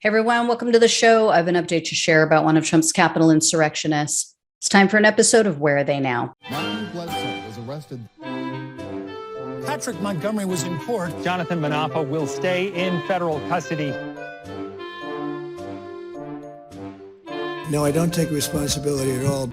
Hey everyone, welcome to the show. I have an update to share about one of Trump's Capitol insurrectionists. It's time for an episode of Where Are They Now? Matthew Bledsoe was arrested. Patrick Montgomery was in court. Jonathan Manapa will stay in federal custody. No, I don't take responsibility at all.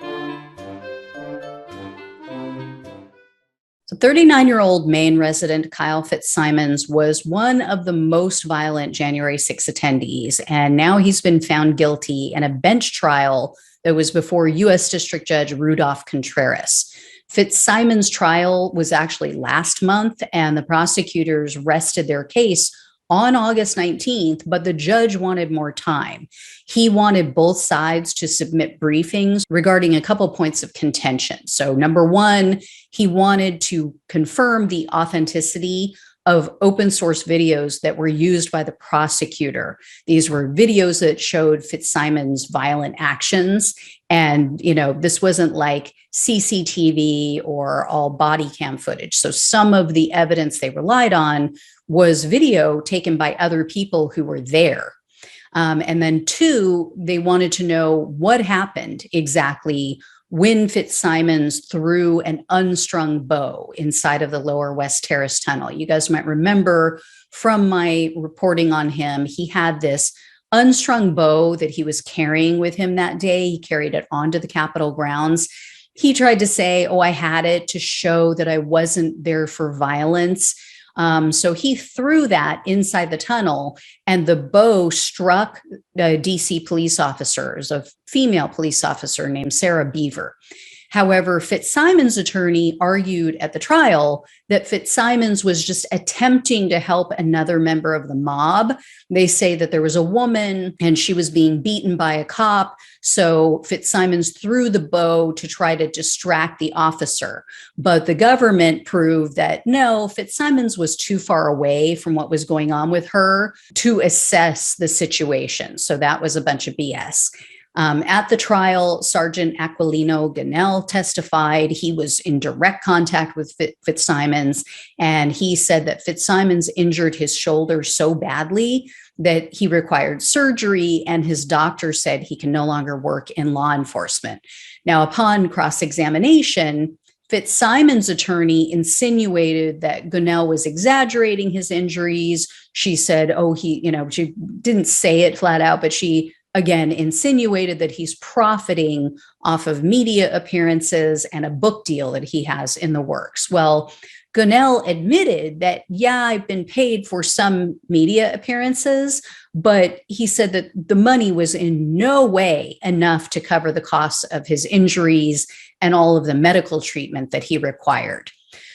So 39-year-old Maine resident Kyle Fitzsimons was one of the most violent January 6 attendees, and now he's been found guilty in a bench trial that was before U.S. District Judge Rudolph Contreras. Fitzsimons' trial was actually last month, and the prosecutors rested their case on August 19th, but the judge wanted more time. He wanted both sides to submit briefings regarding a couple points of contention. So number one, he wanted to confirm the authenticity of open source videos that were used by the prosecutor. These were videos that showed Fitzsimons' violent actions. And, this wasn't like CCTV or all body cam footage. So some of the evidence they relied on was video taken by other people who were there. And then two, they wanted to know what happened exactly when Fitzsimons threw an unstrung bow inside of the Lower West Terrace tunnel. You guys might remember from my reporting on him, he had this unstrung bow that he was carrying with him that day. He carried it onto the Capitol grounds. He tried to say, I had it to show that I wasn't there for violence. So he threw that inside the tunnel, and the bow struck DC police officers, a female police officer named Sarah Beaver. However, Fitzsimons' attorney argued at the trial that Fitzsimons was just attempting to help another member of the mob. They say that there was a woman and she was being beaten by a cop. So Fitzsimons threw the bow to try to distract the officer. But the government proved that no, Fitzsimons was too far away from what was going on with her to assess the situation. So that was a bunch of BS. At the trial, Sergeant Aquilino Ganell testified. He was in direct contact with Fitzsimons, and he said that Fitzsimons injured his shoulder so badly that he required surgery, and his doctor said he can no longer work in law enforcement. Now, upon cross-examination, Fitzsimons' attorney insinuated that Ganell was exaggerating his injuries. She said, she didn't say it flat out, but she again insinuated that he's profiting off of media appearances and a book deal that he has in the works. Well, Ganell admitted that, I've been paid for some media appearances, but he said that the money was in no way enough to cover the costs of his injuries and all of the medical treatment that he required.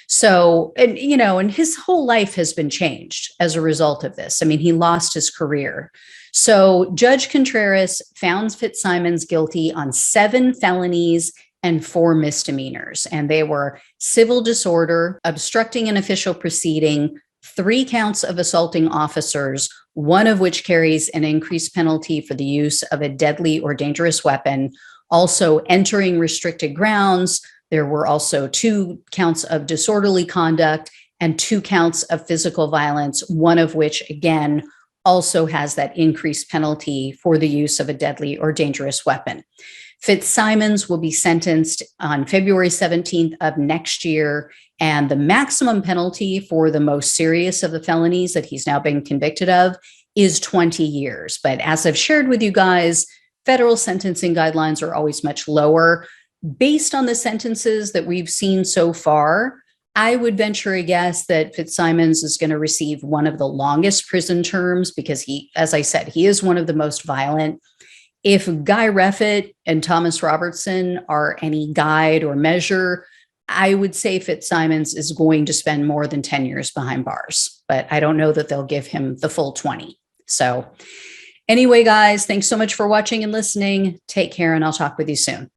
So, and his whole life has been changed as a result of this. I mean, he lost his career. So Judge Contreras found Fitzsimons guilty on 7 felonies and 4 misdemeanors. And they were civil disorder, obstructing an official proceeding, 3 counts of assaulting officers, one of which carries an increased penalty for the use of a deadly or dangerous weapon, also entering restricted grounds. There were also 2 counts of disorderly conduct and 2 counts of physical violence, one of which, again, also has that increased penalty for the use of a deadly or dangerous weapon. Fitzsimons will be sentenced on February 17th of next year, and the maximum penalty for the most serious of the felonies that he's now been convicted of is 20 years. But as I've shared with you guys, federal sentencing guidelines are always much lower. Based on the sentences that we've seen so far, I would venture a guess that Fitzsimons is going to receive one of the longest prison terms because he, as I said, he is one of the most violent. If Guy Reffitt and Thomas Robertson are any guide or measure, I would say Fitzsimons is going to spend more than 10 years behind bars, but I don't know that they'll give him the full 20. So anyway, guys, thanks so much for watching and listening. Take care, and I'll talk with you soon.